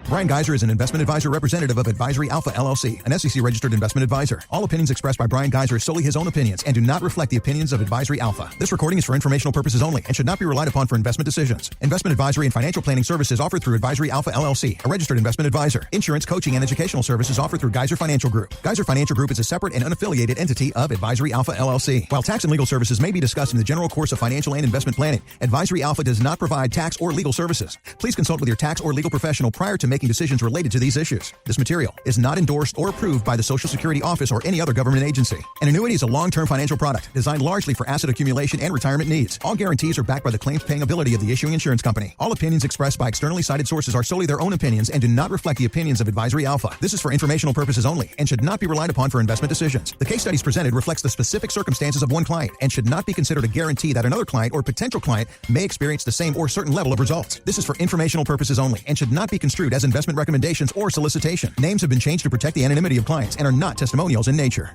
Bryan Gaiser is an investment advisor representative of Advisory Alpha LLC, an SEC-registered investment advisor. All opinions expressed by Bryan Gaiser are solely his own opinions and do not reflect the opinions of Advisory Alpha. This recording is for informational purposes only and should not be relied upon for investment decisions. Investment advisory and financial planning services offered through Advisory Alpha LLC, a registered investment advisor. Insurance, coaching, and educational services offered through Gaiser Financial Group. Gaiser Financial Group is a separate and unaffiliated entity of Advisory Alpha LLC. While tax and legal services may be discussed in the general course of financial and investment planning, Advisory Alpha does not provide tax or legal services. Please consult with your tax or legal professional prior to making decisions related to these issues. This material is not endorsed or approved by the Social Security Office or any other government agency. An annuity is a long-term financial product designed largely for asset accumulation and retirement needs. All guarantees are backed by the claims-paying ability of the issuing insurance company. All opinions expressed by externally cited sources are solely their own opinions and do not reflect the opinions of Advisory Alpha. This is for informational purposes only and should not be relied upon for investment decisions. The case studies presented reflects the specific circumstances of one client and should not be considered a guarantee that another client or potential client may experience the same or certain level of results. This is for informational purposes only and should not be construed as investment recommendations or solicitation. Names have been changed to protect the anonymity of clients and are not testimonials in nature.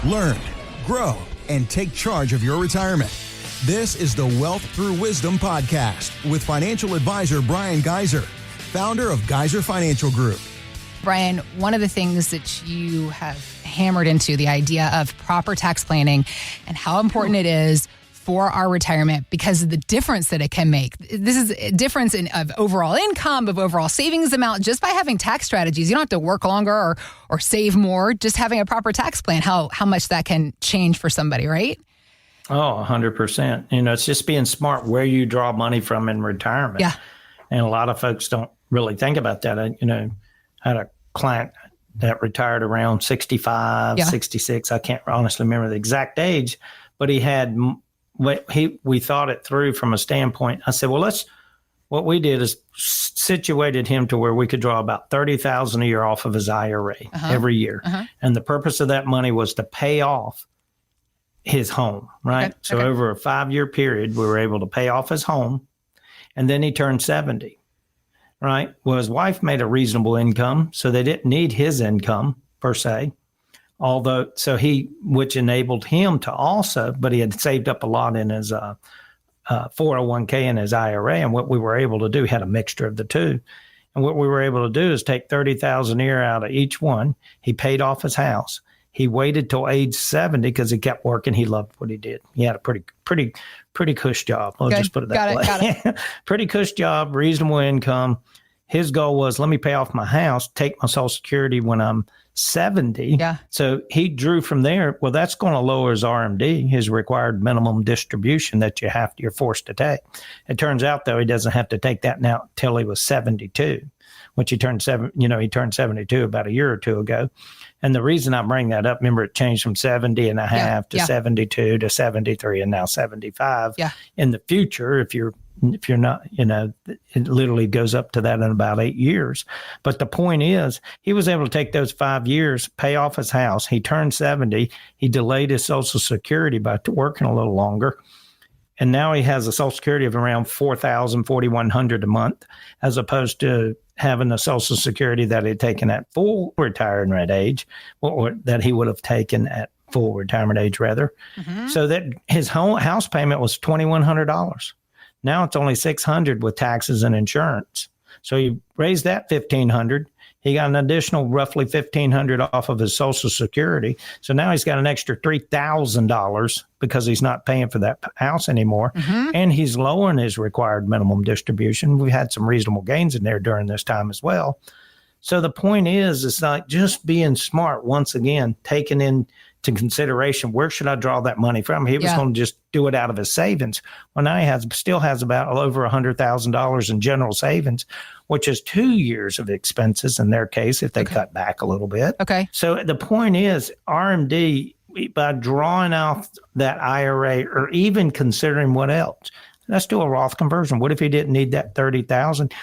Learn, grow, and take charge of your retirement. This is the Wealth Through Wisdom podcast with financial advisor Bryan Gaiser, founder of Gaiser Financial Group. Bryan, one of the things that you have hammered into the idea of proper tax planning and how important it is for our retirement because of the difference that it can make. This is a difference of overall income, of overall savings amount, just by having tax strategies. You don't have to work longer or save more, just having a proper tax plan, how much that can change for somebody, right? Oh, 100%. It's just being smart where you draw money from in retirement. Yeah. And a lot of folks don't really think about that. I had a client that retired around 65, 66. I can't honestly remember the exact age, but he had we thought it through from a standpoint. I said, well, what we did is situated him to where we could draw about $30,000 a year off of his IRA every year. And the purpose of that money was to pay off his home, right? Okay. So over a 5-year period, we were able to pay off his home. And then he turned 70, right? Well, his wife made a reasonable income, so they didn't need his income per se. Which enabled him to also, but he had saved up a lot in his 401k and his IRA. And what we were able to do, had a mixture of the two. And what we were able to do is take $30,000 a year out of each one. He paid off his house. He waited till age 70 because he kept working. He loved what he did. He had a pretty cush job. I'll just put it that way. Got it. Pretty cush job, reasonable income. His goal was, let me pay off my house, take my Social Security when I'm 70. Yeah. So he drew from there. Well, that's going to lower his RMD, his required minimum distribution that you're forced to take. It turns out, though, he doesn't have to take that now till he was 72, which he turned 72 about a year or two ago. And the reason I bring that up, remember, it changed from 70 and a half to 72 to 73 and now 75. Yeah. In the future, if you're not, it literally goes up to that in about 8 years. But the point is, he was able to take those 5 years, pay off his house. He turned 70. He delayed his Social Security by working a little longer. And now he has a Social Security of around $4,000, $4,100 a month, as opposed to having a Social Security that he'd taken at full retirement age, or that he would have taken at full retirement age, rather. Mm-hmm. So that his house payment was $2,100. Now it's only $600 with taxes and insurance. So you raise that $1,500. He got an additional roughly $1,500 off of his Social Security. So now he's got an extra $3,000 because he's not paying for that house anymore. Mm-hmm. And he's lowering his required minimum distribution. We've had some reasonable gains in there during this time as well. So the point is, it's not just being smart, once again, taking into consideration, where should I draw that money from? He was going to just do it out of his savings. Well, now he still has about over $100,000 in general savings, which is 2 years of expenses in their case, if they cut back a little bit. Okay. So the point is, RMD, by drawing off that IRA or even considering what else, let's do a Roth conversion. What if he didn't need that $30,000?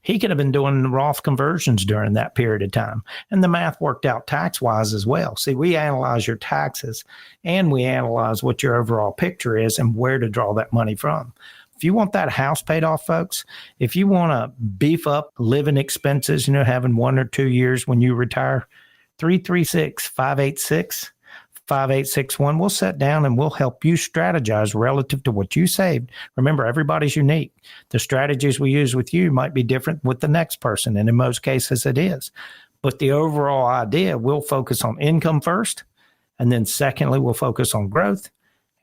He could have been doing Roth conversions during that period of time. And the math worked out tax-wise as well. See, we analyze your taxes and we analyze what your overall picture is and where to draw that money from. If you want that house paid off, folks, if you want to beef up living expenses, having 1 or 2 years when you retire, 336-586 5861. We'll sit down and we'll help you strategize relative to what you saved. Remember, everybody's unique. The strategies we use with you might be different with the next person, and in most cases it is. But the overall idea, we'll focus on income first, and then secondly, we'll focus on growth.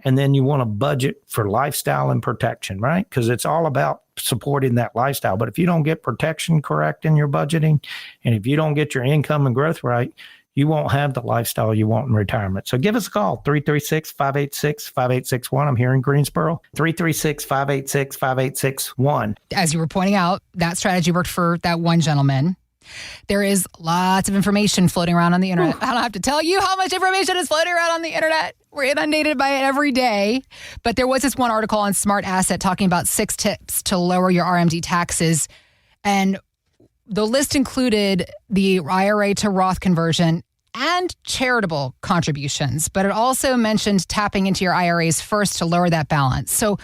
And then you want to budget for lifestyle and protection, right? Because it's all about supporting that lifestyle. But if you don't get protection correct in your budgeting, and if you don't get your income and growth right, you won't have the lifestyle you want in retirement. So give us a call, 336-586-5861. I'm here in Greensboro, 336-586-5861. As you were pointing out, that strategy worked for that one gentleman. There is lots of information floating around on the internet. I don't have to tell you how much information is floating around on the internet. We're inundated by it every day. But there was this one article on Smart Asset talking about 6 tips to lower your RMD taxes. And the list included the IRA to Roth conversion and charitable contributions. But it also mentioned tapping into your IRAs first to lower that balance. So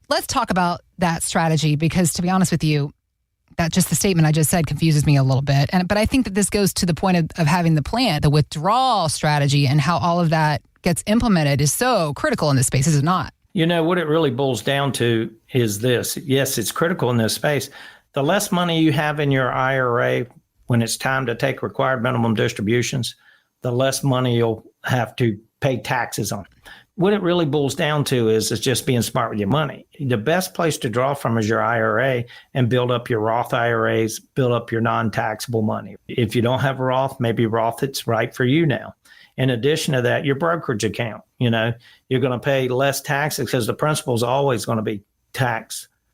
let's talk about that strategy, because to be honest with you, that just the statement I just said confuses me a little bit. But I think that this goes to the point of having the plan, the withdrawal strategy, and how all of that gets implemented is so critical in this space, is it not? You know, what it really boils down to is this. Yes, it's critical in this space. The less money you have in your IRA when it's time to take required minimum distributions, the less money you'll have to pay taxes on. What it really boils down to is just being smart with your money. The best place to draw from is your IRA and build up your Roth IRAs, build up your non-taxable money. If you don't have a Roth, maybe Roth, it's right for you now. In addition to that, your brokerage account, you know, you're going to pay less taxes because the principal is always going to be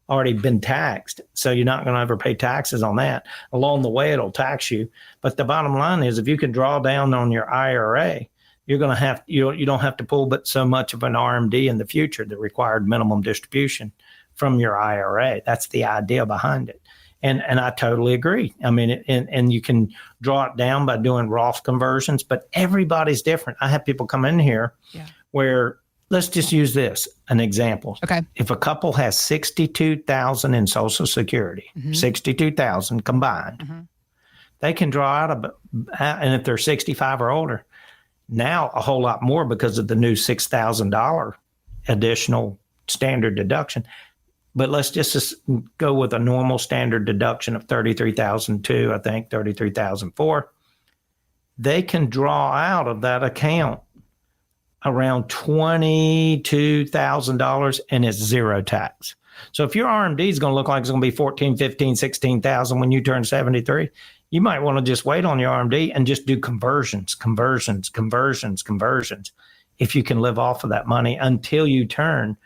already been taxed. So you're not going to ever pay taxes on that. Along the way, it'll tax you. But the bottom line is if you can draw down on your IRA, you're going to have, you don't have to pull but so much of an RMD in the future, the required minimum distribution from your IRA. That's the idea behind it. And I totally agree. I mean, and you can draw it down by doing Roth conversions, but everybody's different. I have people come in here where, let's just use this, an example. Okay. If a couple has $62,000 in Social Security, $62,000 combined, they can draw out and if they're 65 or older, now a whole lot more because of the new $6,000 additional standard deduction. But let's just go with a normal standard deduction of $33,002, I think, $33,004. They can draw out of that account around $22,000 and it's zero tax. So if your RMD is going to look like it's going to be $14,000, $15,000, $16,000 when you turn 73, you might want to just wait on your RMD and just do conversions. If you can live off of that money until you turn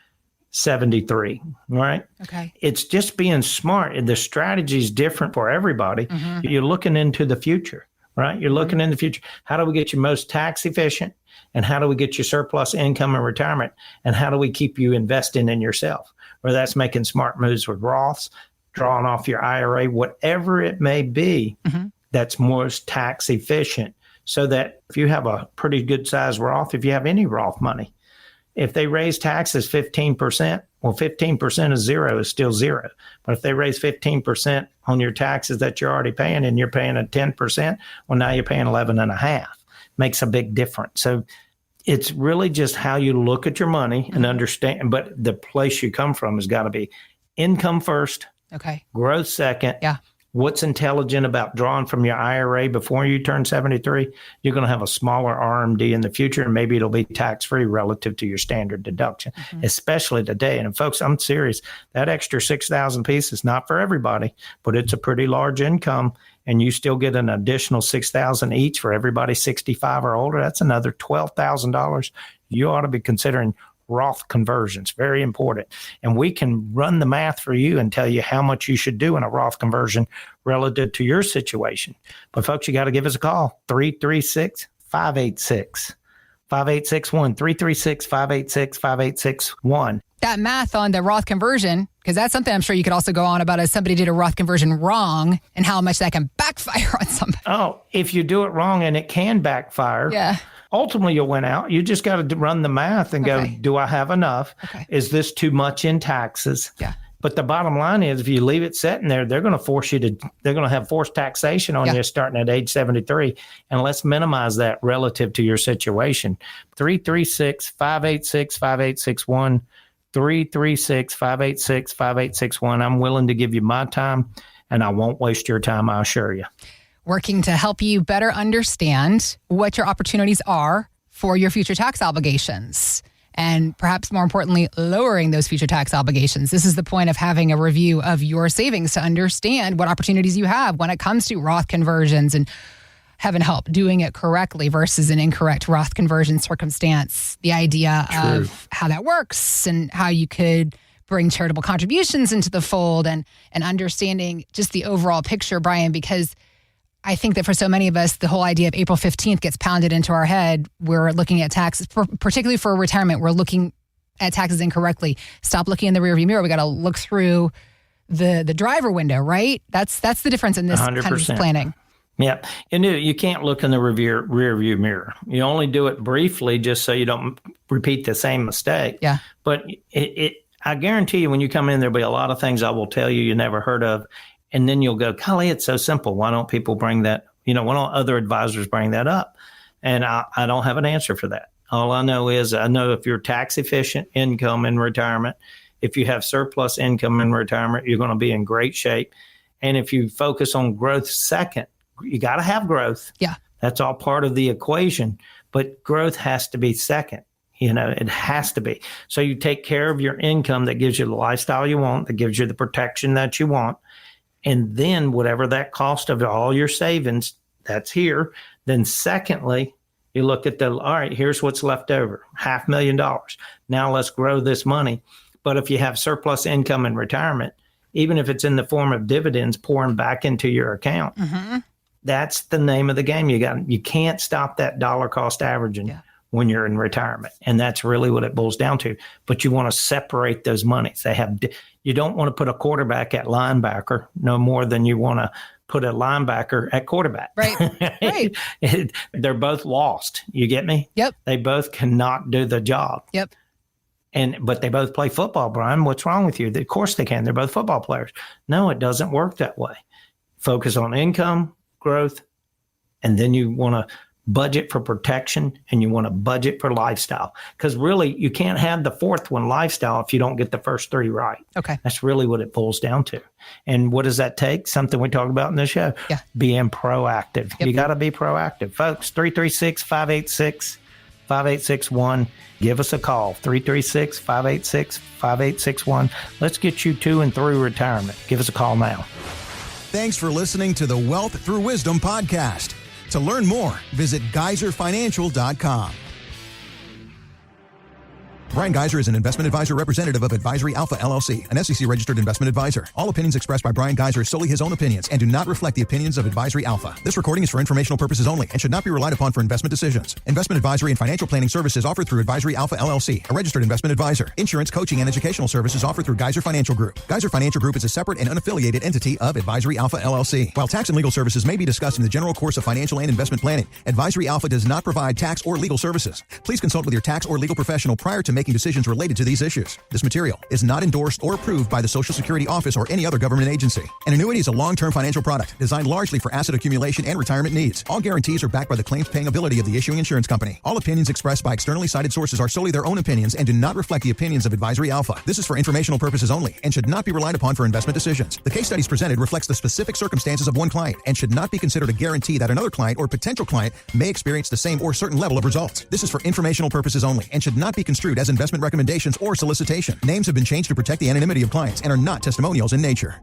73, right? Okay. It's just being smart. And the strategy is different for everybody. You're looking into the future, right? You're looking in the future. How do we get you most tax efficient? And how do we get you surplus income in retirement? And how do we keep you investing in yourself? Whether that's making smart moves with Roths, drawing off your IRA, whatever it may be, that's most tax efficient. So that if you have a pretty good size Roth, if you have any Roth money, if they raise taxes 15%, well, 15% of zero is still zero. But if they raise 15% on your taxes that you're already paying and you're paying at 10%, well, now you're paying 11.5. Makes a big difference. So it's really just how you look at your money and understand. But the place you come from has got to be income first, growth second. What's intelligent about drawing from your IRA before you turn 73? You're going to have a smaller RMD in the future, and maybe it'll be tax-free relative to your standard deduction, especially today. And folks, I'm serious. That extra 6,000 piece is not for everybody, but it's a pretty large income, and you still get an additional 6,000 each for everybody 65 or older. That's another $12,000. You ought to be considering Roth conversions. Very important. And we can run the math for you and tell you how much you should do in a Roth conversion relative to your situation. But folks, you got to give us a call, 336-586-5861, 336-586-5861. That math on the Roth conversion, because that's something I'm sure you could also go on about as somebody did a Roth conversion wrong and how much that can backfire on somebody. Oh, if you do it wrong and it can backfire. Ultimately, you'll win out. You just got to run the math and go, do I have enough? Is this too much in taxes? But the bottom line is, if you leave it sitting there, they're going to have forced taxation on you starting at age 73. And let's minimize that relative to your situation. 336-586-5861, 336-586-5861. I'm willing to give you my time, and I won't waste your time, I assure you. Working to help you better understand what your opportunities are for your future tax obligations. And perhaps more importantly, lowering those future tax obligations. This is the point of having a review of your savings to understand what opportunities you have when it comes to Roth conversions and, heaven help, doing it correctly versus an incorrect Roth conversion circumstance. The idea of how that works and how you could bring charitable contributions into the fold and understanding just the overall picture, Bryan, because I think that for so many of us, the whole idea of April 15th gets pounded into our head. We're looking at taxes, particularly for retirement. We're looking at taxes incorrectly. Stop looking in the rearview mirror. We got to look through the driver window, right? That's the difference in this 100%. Kind of planning. Yeah. And you can't look in the rearview mirror. You only do it briefly just so you don't repeat the same mistake. Yeah. But I guarantee you, when you come in, there'll be a lot of things I will tell you never heard of. And then you'll go, golly, it's so simple. Why don't people bring that? Why don't other advisors bring that up? And I don't have an answer for that. All I know is if you're tax efficient income in retirement, if you have surplus income in retirement, you're going to be in great shape. And if you focus on growth second, you got to have growth. Yeah. That's all part of the equation. But growth has to be second. It has to be. So you take care of your income that gives you the lifestyle you want, that gives you the protection that you want. And then whatever that cost of all your savings, that's here. Then secondly, you look at all right, here's what's left over, $500,000. Now let's grow this money. But if you have surplus income in retirement, even if it's in the form of dividends pouring back into your account, that's the name of the game. You can't stop that dollar cost averaging when you're in retirement. And that's really what it boils down to. But you want to separate those monies. You don't want to put a quarterback at linebacker no more than you want to put a linebacker at quarterback. Right. They're both lost. You get me? Yep. They both cannot do the job. Yep. But they both play football, Bryan. What's wrong with you? Of course they can. They're both football players. No, it doesn't work that way. Focus on income, growth, and then you want to budget for protection, and you want to budget for lifestyle. Because really, you can't have the fourth one, lifestyle, if you don't get the first three right. Okay. That's really what it boils down to. And what does that take? Something we talk about in this show. Yeah. Being proactive. Yep. You got to be proactive. Folks, 336-586-5861. Give us a call, 336-586-5861. Let's get you to and through retirement. Give us a call now. Thanks for listening to the Wealth Through Wisdom podcast. To learn more, visit geiserfinancial.com. Bryan Gaiser is an investment advisor representative of Advisory Alpha LLC, an SEC-registered investment advisor. All opinions expressed by Bryan Gaiser are solely his own opinions and do not reflect the opinions of Advisory Alpha. This recording is for informational purposes only and should not be relied upon for investment decisions. Investment advisory and financial planning services offered through Advisory Alpha LLC, a registered investment advisor. Insurance, coaching, and educational services offered through Gaiser Financial Group. Gaiser Financial Group is a separate and unaffiliated entity of Advisory Alpha LLC. While tax and legal services may be discussed in the general course of financial and investment planning, Advisory Alpha does not provide tax or legal services. Please consult with your tax or legal professional prior to making decisions related to these issues. This material is not endorsed or approved by the Social Security Office or any other government agency. An annuity is a long-term financial product designed largely for asset accumulation and retirement needs. All guarantees are backed by the claims-paying ability of the issuing insurance company. All opinions expressed by externally cited sources are solely their own opinions and do not reflect the opinions of Advisory Alpha. This is for informational purposes only and should not be relied upon for investment decisions. The case studies presented reflects the specific circumstances of one client and should not be considered a guarantee that another client or potential client may experience the same or certain level of results. This is for informational purposes only and should not be construed as investment recommendations or solicitation. Names have been changed to protect the anonymity of clients and are not testimonials in nature.